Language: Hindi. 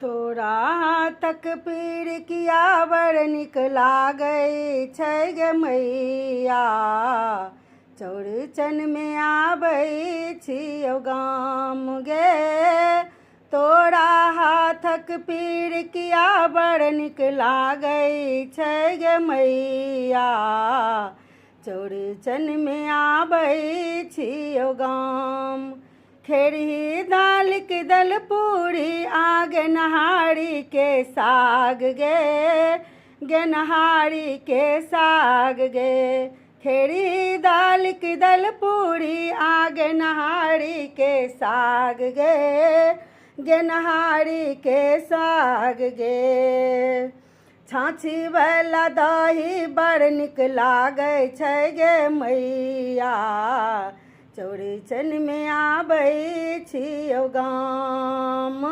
तोरा हाथक पिड़किया बड़ नीक लागै छै गे मैया, चौड़चनमे आबै छियौ गाम गे। तोरा हाथक पिड़किया बड़ नीक लागै छै गे मैया, चौड़चनमे आबै छियौ गाम। खेरही दालिक दल पूरी आ गेनहारी के साग गे, गेनहारी के साग गे। खेरही दालिक दल पूरी आ गेनहारी के साग गे, गेनहारी के साग गे। छाछी वाला दही बड़ नीक लागै छै गे मैया, चौड़चनमे आबै छियौ गाम।